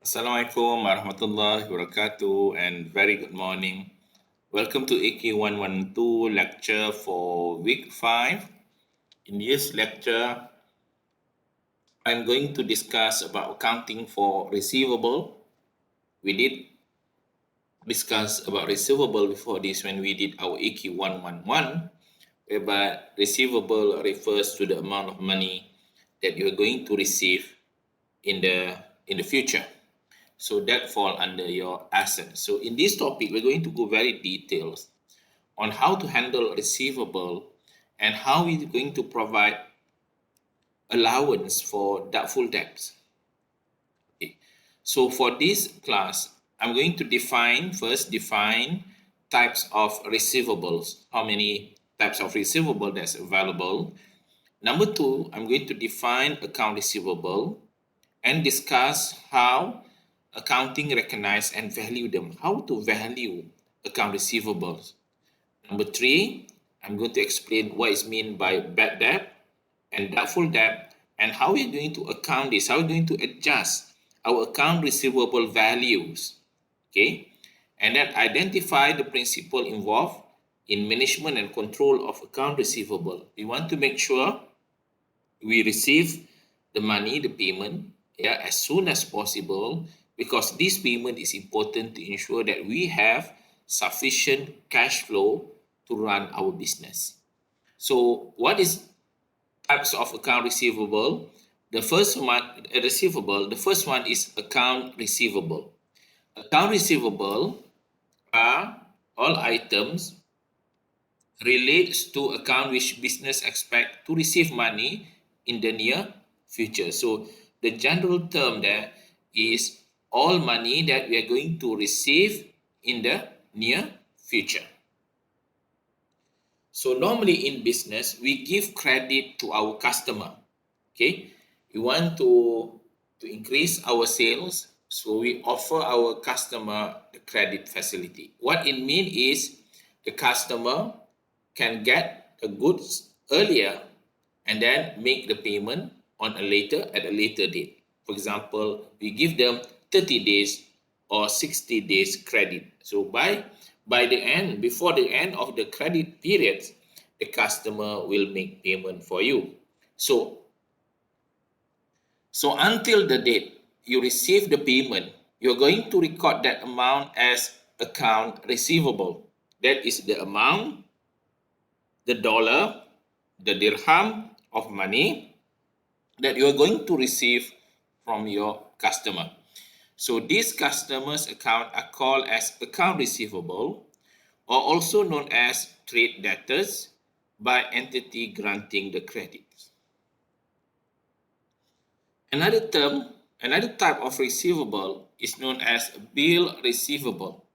Assalamualaikum warahmatullahi wabarakatuh and very good morning. Welcome to AK112 lecture for week 5. In this lecture, I'm going to discuss about accounting for receivable. We did discuss about receivable before this when we did our AK111, whereby receivable refers to the amount of money that you're going to receive in the future. So that fall under your asset. So in this topic, we're going to go very details on how to handle receivable and how we're going to provide allowance for doubtful debts. Okay. So for this class, I'm going to define types of receivables, how many types of receivable that's available. Number two, I'm going to define account receivable and discuss how accounting recognize and value them, how to value account receivables. Number three, I'm going to explain what is meant by bad debt and doubtful debt and how we're going to account this, how we're going to adjust our account receivable values. Okay, and then identify the principle involved in management and control of account receivable. We want to make sure we receive the money, the payment, as soon as possible, because this payment is important to ensure that we have sufficient cash flow to run our business. So, what is types of account receivable? The first one is account receivable. Account receivable are all items relates to account which business expect to receive money in the near future. So the general term there is all money that we are going to receive in the near future. So normally in business, we give credit to our customer. Okay, we want to increase our sales, so we offer our customer the credit facility. What it means is the customer can get the goods earlier and then make the payment at a later date. For example, we give them 30 days or 60 days credit. So before the end of the credit period, the customer will make payment for you. So until the date you receive the payment, you're going to record that amount as account receivable. That is the amount, the dollar, the dirham of money that you are going to receive from your customer. So these customers' account are called as account receivable, or also known as trade debtors by entity granting the credit. Another type of receivable is known as bill receivable.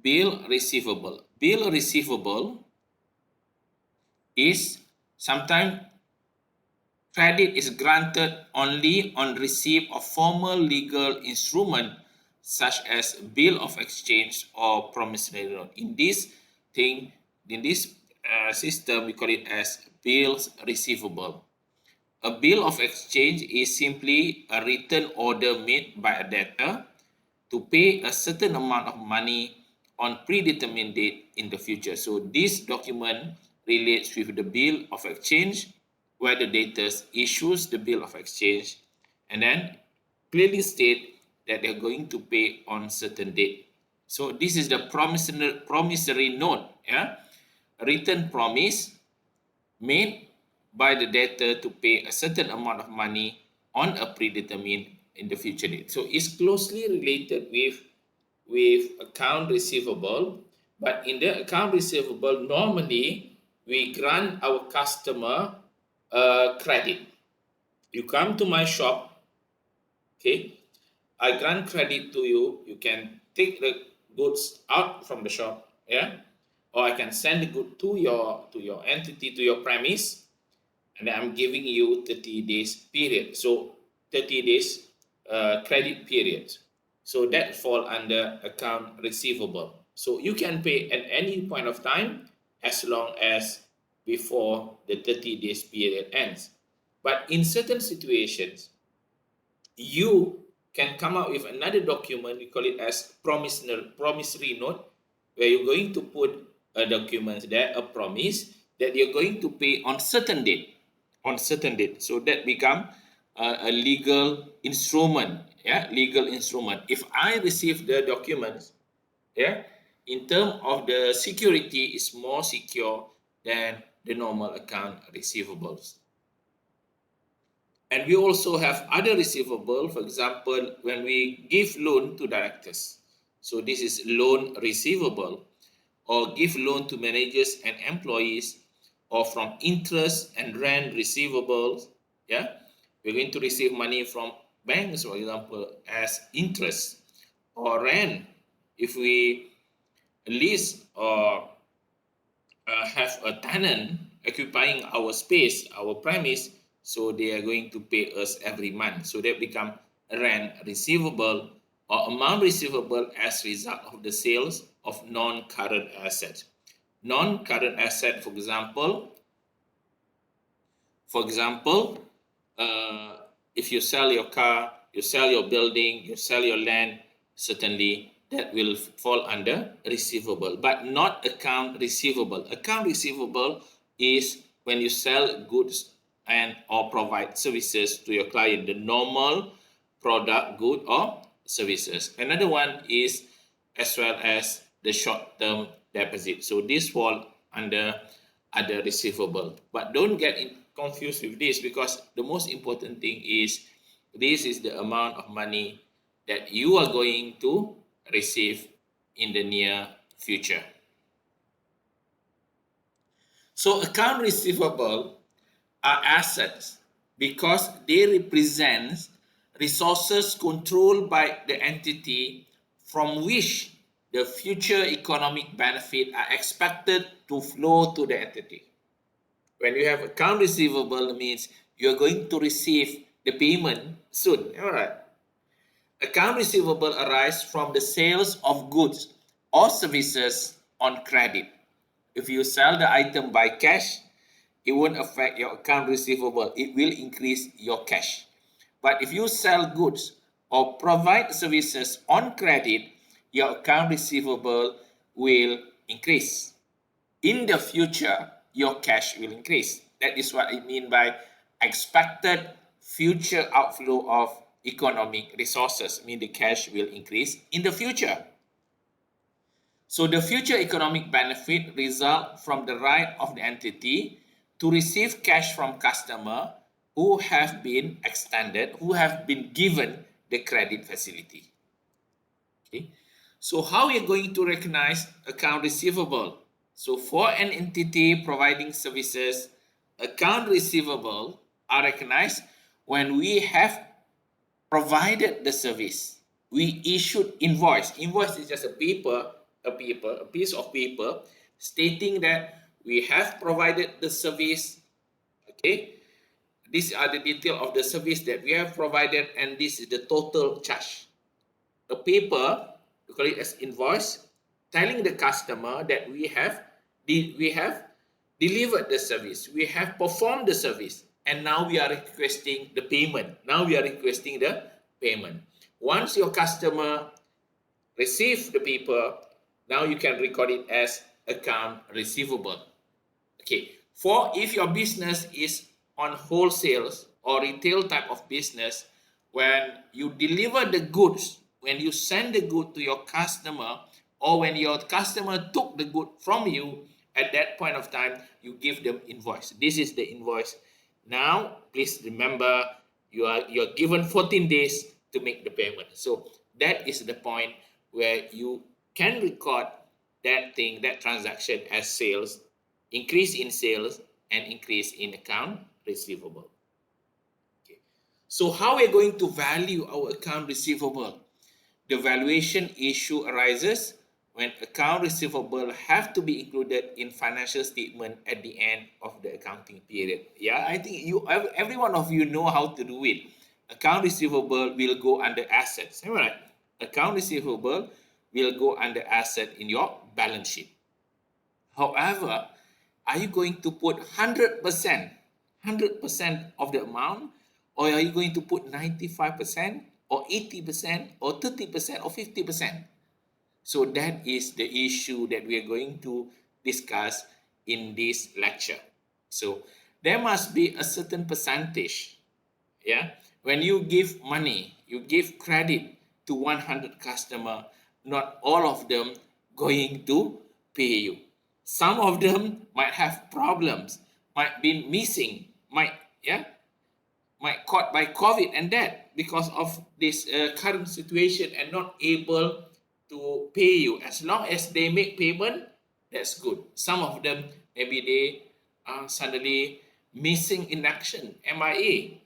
Bill receivable. Bill receivable is sometimes credit is granted only on receipt of formal legal instrument such as bill of exchange or promissory note. In this system, we call it as bills receivable. A bill of exchange is simply a written order made by a debtor to pay a certain amount of money on predetermined date in the future. So this document relates with the bill of exchange, where the debtor issues the bill of exchange and then clearly state that they're going to pay on certain date. So this is the promissory note, a written promise made by the debtor to pay a certain amount of money on a predetermined in the future date. So it's closely related with account receivable, but in the account receivable, normally we grant our customer credit. You come to my shop, okay? I grant credit to you. You can take the goods out from the shop, or I can send the good to your entity, to your premise, and I'm giving you 30 days period. So 30 days credit period. So that fall under account receivable. So you can pay at any point of time as long as before the 30 days period ends. But in certain situations, you can come up with another document, we call it as promissory note, where you're going to put a document there, a promise that you're going to pay on certain date, on certain date. So that become a legal instrument, yeah, legal instrument. If I receive the documents, yeah, in term of the security is more secure than the normal account receivables. And we also have other receivable, for example, when we give loan to directors. So this is loan receivable, or give loan to managers and employees, or from interest and rent receivables. Yeah, we're going to receive money from banks, for example, as interest or rent. If we lease or have a tenant occupying our space, our premise, so they are going to pay us every month. So that become rent receivable or amount receivable as result of the sales of non-current assets. Non-current asset, for example, uh, if you sell your car, you sell your building, you sell your land, certainly that will fall under receivable, but not account receivable. Account receivable is when you sell goods and or provide services to your client, the normal product, good or services. Another one is as well as the short-term deposit. So this fall under other receivable. But don't get confused with this, because the most important thing is this is the amount of money that you are going to receive in the near future. So account receivable are assets because they represent resources controlled by the entity from which the future economic benefit are expected to flow to the entity. When you have account receivable, it means you're going to receive the payment soon. All right. Account receivable arise from the sales of goods or services on credit. If you sell the item by cash, it won't affect your account receivable. It will increase your cash. But if you sell goods or provide services on credit, your account receivable will increase. In the future, your cash will increase. That is what I mean by expected future outflow of economic resources. I mean the cash will increase in the future. So the future economic benefit result from the right of the entity to receive cash from customer who have been extended, who have been given the credit facility. Okay. So how are you going to recognize account receivable? So for an entity providing services, account receivable are recognized when we have provided the service. We issued invoice. Invoice is just a piece of paper stating that we have provided the service. Okay. These are the detail of the service that we have provided, and this is the total charge. A paper, we call it as invoice, telling the customer that we have delivered the service, we have performed the service, and now we are requesting the payment. Once your customer receive the paper, now you can record it as account receivable. Okay, for if your business is on wholesales or retail type of business, when you deliver the goods, when you send the good to your customer, or when your customer took the good from you, at that point of time, you give them invoice. This is the invoice. Now, please remember, you're given 14 days to make the payment. So that is the point where you can record that thing, that transaction as sales, increase in sales, and increase in account receivable. Okay. So how are we going to value our account receivable? The valuation issue arises when account receivable have to be included in financial statement at the end of the accounting period. Yeah, I think every one of you know how to do it. Account receivable will go under assets. All right. Account receivable will go under asset in your balance sheet. However, are you going to put 100% of the amount, or are you going to put 95%? or 80% or 30% or 50%. So that is the issue that we are going to discuss in this lecture. So there must be a certain percentage. Yeah, when you give money, you give credit to 100 customer, not all of them going to pay you. Some of them might have problems, might be missing, might, yeah, might caught by COVID and that because of this current situation and not able to pay you. As long as they make payment, that's good. Some of them, maybe they are suddenly missing in action, MIA,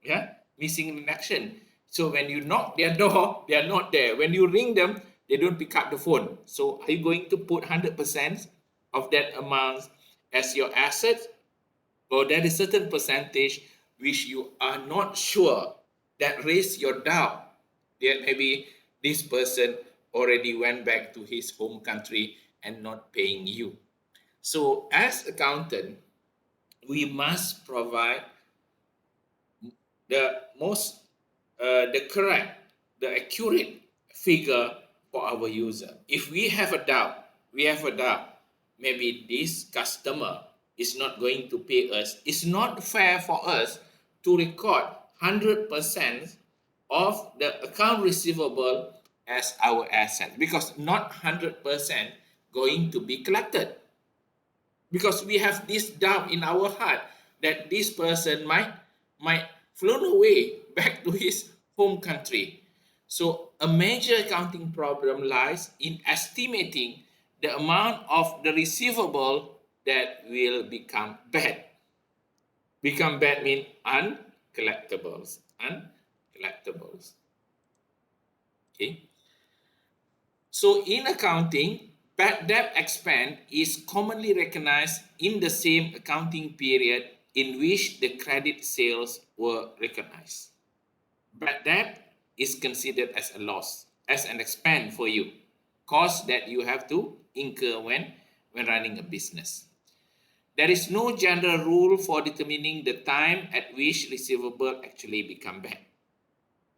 yeah, missing in action. So when you knock their door, they are not there. When you ring them, they don't pick up the phone. So are you going to put 100% of that amount as your asset, or there is certain percentage which you are not sure, that raise your doubt that maybe this person already went back to his home country and not paying you? So as accountant, we must provide the most the correct, the accurate figure for our user. If we have a doubt, maybe this customer is not going to pay us. It's not fair for us to record 100% of the account receivable as our asset, because not 100% going to be collected, because we have this doubt in our heart that this person might flown away back to his home country. So a major accounting problem lies in estimating the amount of the receivable that will become bad. Become bad means uncollectibles. Okay. So in accounting, bad debt expense is commonly recognized in the same accounting period in which the credit sales were recognized. Bad debt is considered as a loss, as an expense for you, cost that you have to incur when running a business. There is no general rule for determining the time at which receivable actually become bad.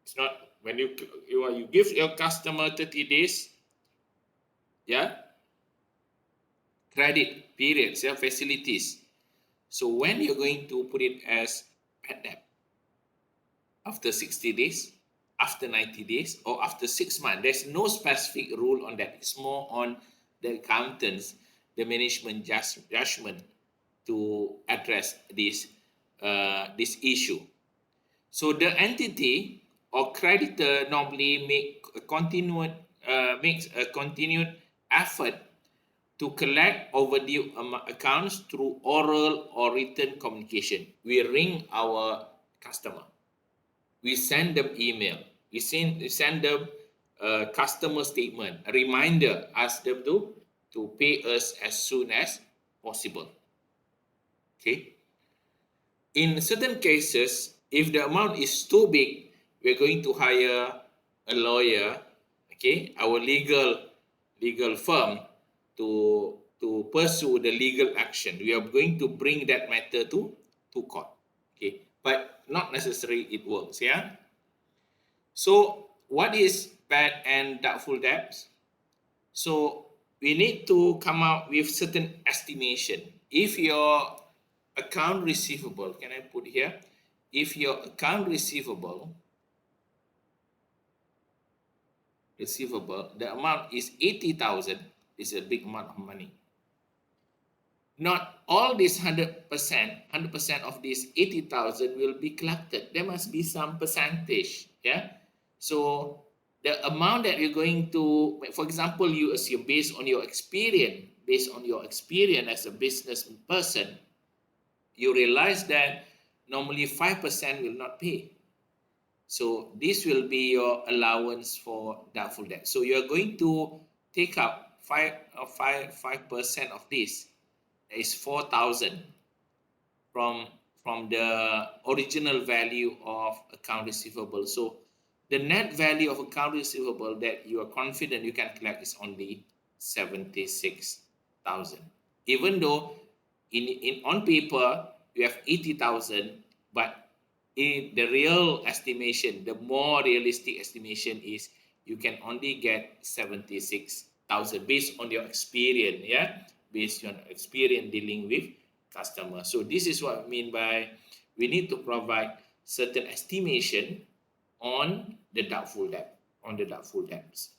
It's not when you give your customer 30 days, yeah, credit periods, yeah, facilities. So when you're going to put it as bad debt, after 60 days, after 90 days, or after 6 months, there's no specific rule on that. It's more on the accountants, the management judgment to address this issue. So the entity or creditor normally makes a continued effort to collect overdue accounts through oral or written communication. We ring our customer, we send them email, we send them a customer statement, a reminder, ask them to pay us as soon as possible. Okay. In certain cases, if the amount is too big, we're going to hire a lawyer, okay, our legal firm to pursue the legal action. We are going to bring that matter to court, okay, but not necessarily it works, yeah. So what is bad and doubtful debts? So we need to come up with certain estimation. If your account receivable, can I put here? If your account receivable, the amount is 80,000, is a big amount of money. Not all this 100% of this 80,000 will be collected. There must be some percentage, yeah? So the amount that you're going to, for example, you assume based on your experience, as a business person, you realize that normally 5% will not pay. So this will be your allowance for doubtful debt. So you're going to take up 5% of this. Is 4,000 from the original value of account receivable. So the net value of account receivable that you are confident you can collect is only 76,000. Even though in on paper you have 80,000, but the real estimation, the more realistic estimation is you can only get 76,000 based on your experience, yeah, based on experience dealing with customers. So this is what I mean by we need to provide certain estimation on the doubtful debt, on the doubtful debts.